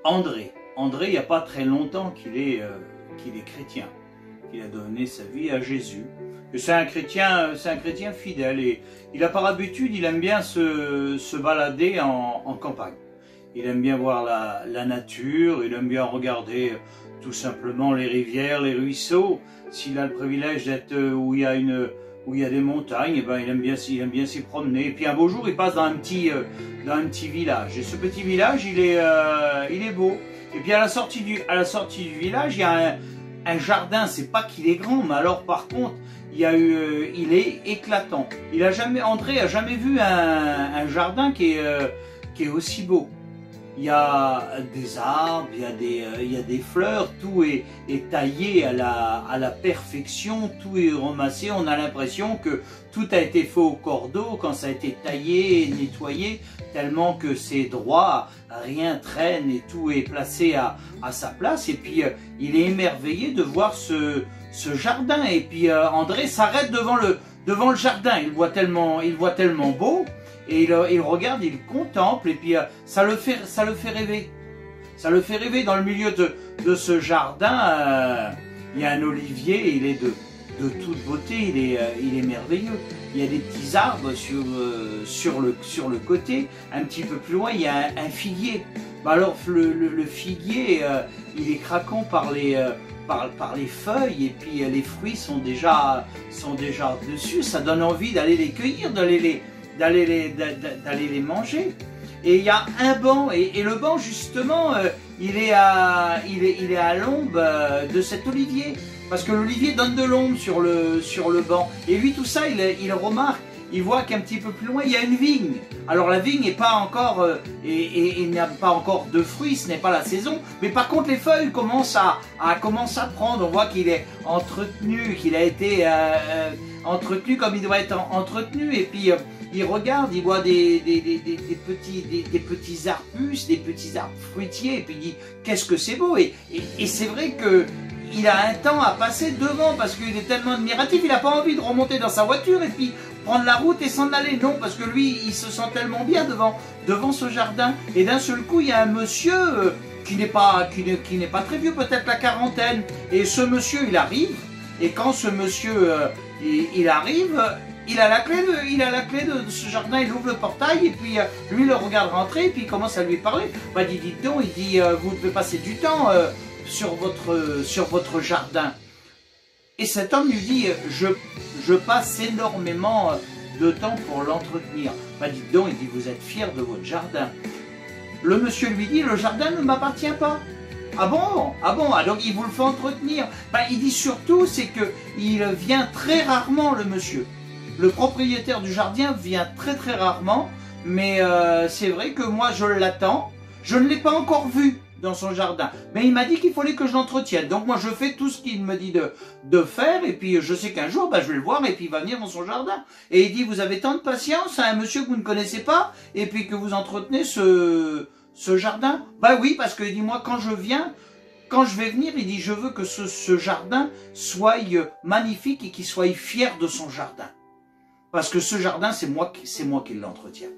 André. André, il n'y a pas très longtemps qu'il est chrétien, qu'il a donné sa vie à Jésus. C'est un chrétien fidèle et il a par habitude, il aime bien se balader en campagne. Il aime bien voir la nature, il aime bien regarder tout simplement les rivières, les ruisseaux. S'il a le privilège d'être où il y a des montagnes, eh ben, il aime bien s'y promener. Et puis un beau jour, il passe dans un petit village. Et ce petit village, il est beau. Et puis à la sortie du village, il y a un jardin. C'est pas qu'il est grand, mais alors par contre, il est éclatant. André a jamais vu un jardin qui est aussi beau. Il y a des arbres, il y a des fleurs, tout est taillé à la perfection, tout est ramassé. On a l'impression que tout a été fait au cordeau quand ça a été taillé et nettoyé, tellement que c'est droit, rien traîne et tout est placé à sa place. Et puis il est émerveillé de voir ce jardin. Et puis André s'arrête devant le jardin, il voit tellement beau. Et il regarde, il contemple, et puis ça le fait rêver. Ça le fait rêver. Dans le milieu de ce jardin, il y a un olivier, il est de toute beauté, il est merveilleux. Il y a des petits arbres sur le côté. Un petit peu plus loin, il y a un figuier. Alors le figuier, il est craquant par les feuilles, et puis les fruits sont déjà dessus. Ça donne envie d'aller les cueillir, d'aller les manger. Et il y a un banc, et le banc justement, il est à l'ombre de cet olivier, parce que l'olivier donne de l'ombre sur le banc. Et lui, tout ça, il remarque, il voit qu'un petit peu plus loin, il y a une vigne. Alors la vigne n'est pas encore, il n'y a pas encore de fruits, ce n'est pas la saison, mais par contre les feuilles commencent à prendre. On voit qu'il est entretenu, qu'il a été entretenu comme il doit être entretenu. Et puis il regarde, il voit des petits arbustes, des petits arbres fruitiers, et puis il dit qu'est-ce que c'est beau. Et c'est vrai que il a un temps à passer devant, parce qu'il est tellement admiratif, il n'a pas envie de remonter dans sa voiture et puis prendre la route et s'en aller. Non, parce que lui, il se sent tellement bien devant ce jardin. Et d'un seul coup, il y a un monsieur qui n'est pas très vieux, peut-être la quarantaine. Et ce monsieur, il arrive. Et quand ce monsieur, il arrive, il a la clé de ce jardin. Il ouvre le portail et puis lui, il le regarde rentrer et puis il commence à lui parler. Bah, dites donc, il dit, vous devez passer du temps sur votre jardin. Et cet homme lui dit, je passe énormément de temps pour l'entretenir. Bah, dites donc, il dit, vous êtes fier de votre jardin. Le monsieur lui dit, le jardin ne m'appartient pas. Ah bon? Ah bon? Ah, donc il vous le fait entretenir. Bah, il dit surtout, c'est qu'il vient très rarement, le monsieur. Le propriétaire du jardin vient très très rarement, mais c'est vrai que moi je l'attends. Je ne l'ai pas encore vu dans son jardin, mais il m'a dit qu'il fallait que je l'entretienne. Donc moi je fais tout ce qu'il me dit de faire, et puis je sais qu'un jour bah, je vais le voir et puis il va venir dans son jardin. Et il dit, vous avez tant de patience à un monsieur que vous ne connaissez pas, et puis que vous entretenez ce jardin? Bah oui, parce que il dit, moi quand je vais venir, il dit, je veux que ce jardin soit magnifique et qu'il soit fier de son jardin. Parce que ce jardin, c'est moi qui l'entretiens.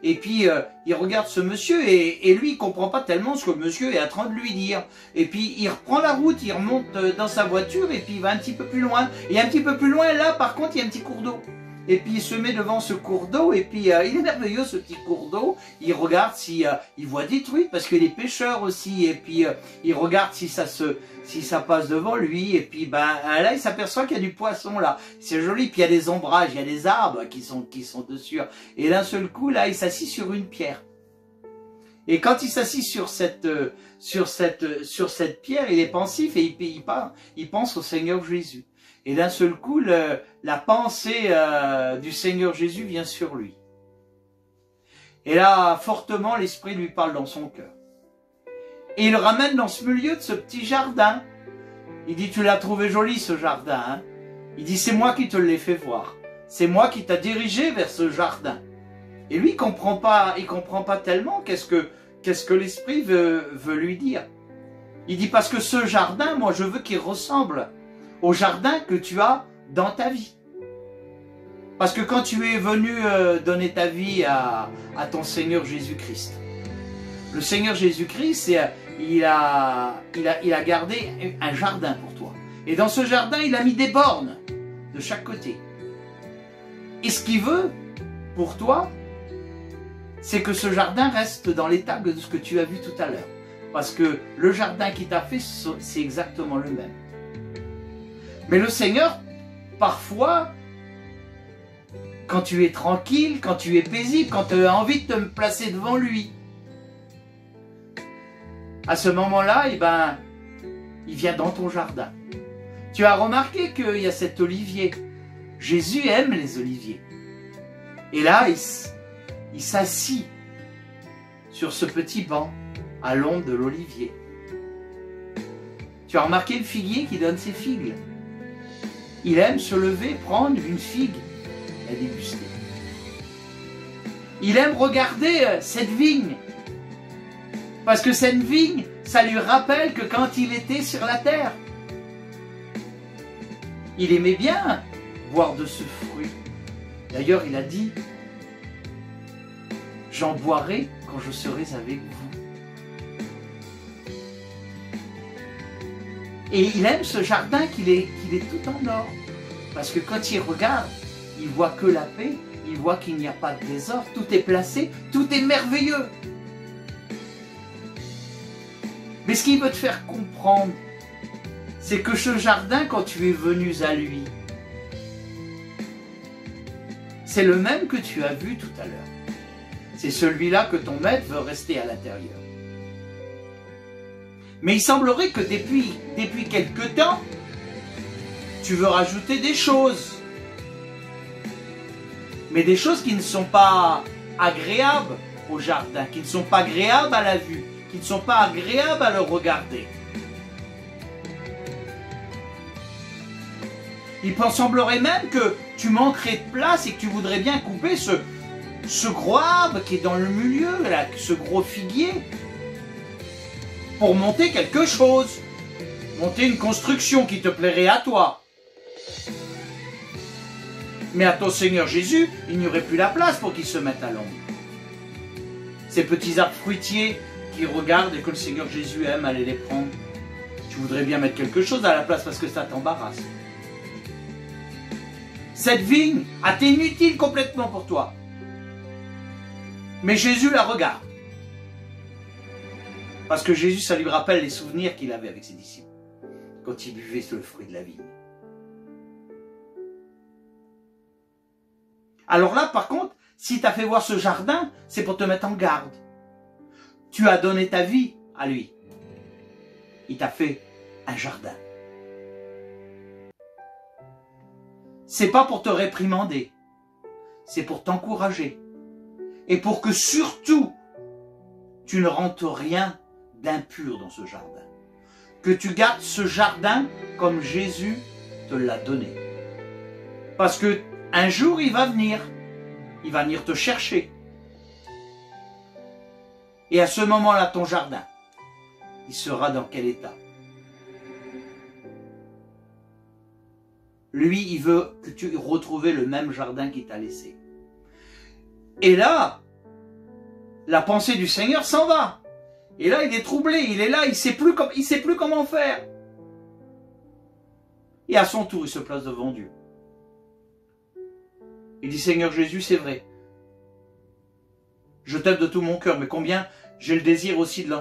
Et puis, il regarde ce monsieur et lui, il comprend pas tellement ce que le monsieur est en train de lui dire. Et puis, il reprend la route, il remonte dans sa voiture et puis il va un petit peu plus loin. Et un petit peu plus loin, là, par contre, il y a un petit cours d'eau. Et puis, il se met devant ce cours d'eau et puis, il est merveilleux, ce petit cours d'eau. Il regarde si il voit des truites, parce qu'il est pêcheur aussi. Et puis, il regarde si ça passe devant lui. Et puis, ben, là, il s'aperçoit qu'il y a du poisson, là. C'est joli. Puis, il y a des ombrages, il y a des arbres qui sont dessus. Et d'un seul coup, là, il s'assit sur une pierre. Et quand il s'assit sur cette pierre, il est pensif et il pense au Seigneur Jésus. Et d'un seul coup, la pensée du Seigneur Jésus vient sur lui. Et là, fortement, l'Esprit lui parle dans son cœur. Et il le ramène dans ce milieu de ce petit jardin. Il dit, tu l'as trouvé joli ce jardin, hein? Il dit, c'est moi qui te l'ai fait voir. C'est moi qui t'a dirigé vers ce jardin. Et lui, il comprend pas tellement qu'est-ce que l'Esprit veut lui dire. Il dit, parce que ce jardin, moi, je veux qu'il ressemble au jardin que tu as dans ta vie. Parce que quand tu es venu donner ta vie à ton Seigneur Jésus-Christ, Le Seigneur Jésus-Christ, il a gardé un jardin pour toi. Et dans ce jardin, il a mis des bornes de chaque côté. Et ce qu'il veut pour toi, c'est que ce jardin reste dans l'état de ce que tu as vu tout à l'heure. Parce que le jardin qu'il t'a fait, c'est exactement le même. Mais le Seigneur, parfois, quand tu es tranquille, quand tu es paisible, quand tu as envie de te placer devant lui, à ce moment-là, eh ben, il vient dans ton jardin. Tu as remarqué qu'il y a cet olivier. Jésus aime les oliviers. Et là, il s'assit sur ce petit banc à l'ombre de l'olivier. Tu as remarqué le figuier qui donne ses figues. Il aime se lever, prendre une figue et déguster. Il aime regarder cette vigne. Parce que cette vigne, ça lui rappelle que quand il était sur la terre, il aimait bien boire de ce fruit. D'ailleurs, il a dit, j'en boirai quand je serai avec vous. Et il aime ce jardin qu'il est tout en or. Parce que quand il regarde, il voit que la paix, il voit qu'il n'y a pas de désordre, tout est placé, tout est merveilleux. Mais ce qu'il veut te faire comprendre, c'est que ce jardin, quand tu es venu à lui, c'est le même que tu as vu tout à l'heure. C'est celui-là que ton maître veut rester à l'intérieur. Mais il semblerait que depuis quelque temps, tu veux rajouter des choses. Mais des choses qui ne sont pas agréables au jardin, qui ne sont pas agréables à la vue, qui ne sont pas agréables à le regarder. Il semblerait même que tu manquerais de place et que tu voudrais bien couper ce gros arbre qui est dans le milieu, là, ce gros figuier, pour monter quelque chose, monter une construction qui te plairait à toi. Mais à ton Seigneur Jésus, il n'y aurait plus la place pour qu'il se mette à l'ombre. Ces petits arbres fruitiers qui regardent et que le Seigneur Jésus aime aller les prendre, tu voudrais bien mettre quelque chose à la place parce que ça t'embarrasse. Cette vigne a été inutile complètement pour toi. Mais Jésus la regarde. Parce que Jésus, ça lui rappelle les souvenirs qu'il avait avec ses disciples quand il buvait le fruit de la vigne. Alors là, par contre, si tu as fait voir ce jardin, c'est pour te mettre en garde. Tu as donné ta vie à lui. Il t'a fait un jardin. C'est pas pour te réprimander. C'est pour t'encourager. Et pour que surtout, tu ne rentres rien d'impur dans ce jardin. Que tu gardes ce jardin comme Jésus te l'a donné. Parce que un jour, il va venir te chercher. Et à ce moment-là, ton jardin, il sera dans quel état? Lui, il veut que tu retrouves le même jardin qu'il t'a laissé. Et là, la pensée du Seigneur s'en va. Et là, il est troublé, il est là, il sait plus comment faire. Et à son tour, il se place devant Dieu. Il dit, Seigneur Jésus, c'est vrai. Je t'aime de tout mon cœur, mais combien j'ai le désir aussi de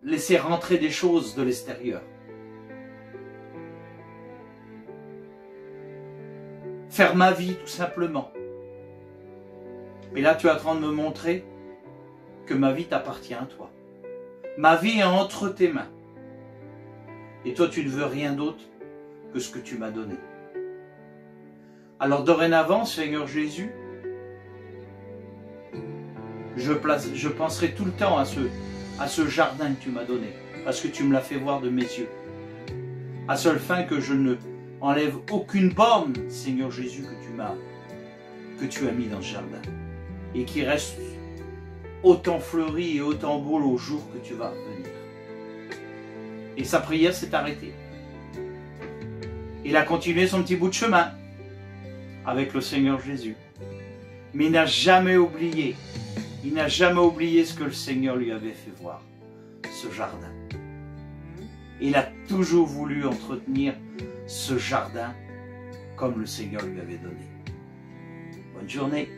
laisser rentrer des choses de l'extérieur. Faire ma vie, tout simplement. Et là, tu es en train de me montrer que ma vie t'appartient à toi. Ma vie est entre tes mains. Et toi, tu ne veux rien d'autre que ce que tu m'as donné. Alors dorénavant, Seigneur Jésus, je penserai tout le temps à ce jardin que tu m'as donné, parce que tu me l'as fait voir de mes yeux. À seule fin que je ne enlève aucune borne, Seigneur Jésus, que tu as mis dans ce jardin. Et qui reste autant fleuri et autant beau au jour que tu vas venir. Et sa prière s'est arrêtée. Il a continué son petit bout de chemin avec le Seigneur Jésus. Mais il n'a jamais oublié Il n'a jamais oublié ce que le Seigneur lui avait fait voir, ce jardin. Il a toujours voulu entretenir ce jardin comme le Seigneur lui avait donné. Bonne journée.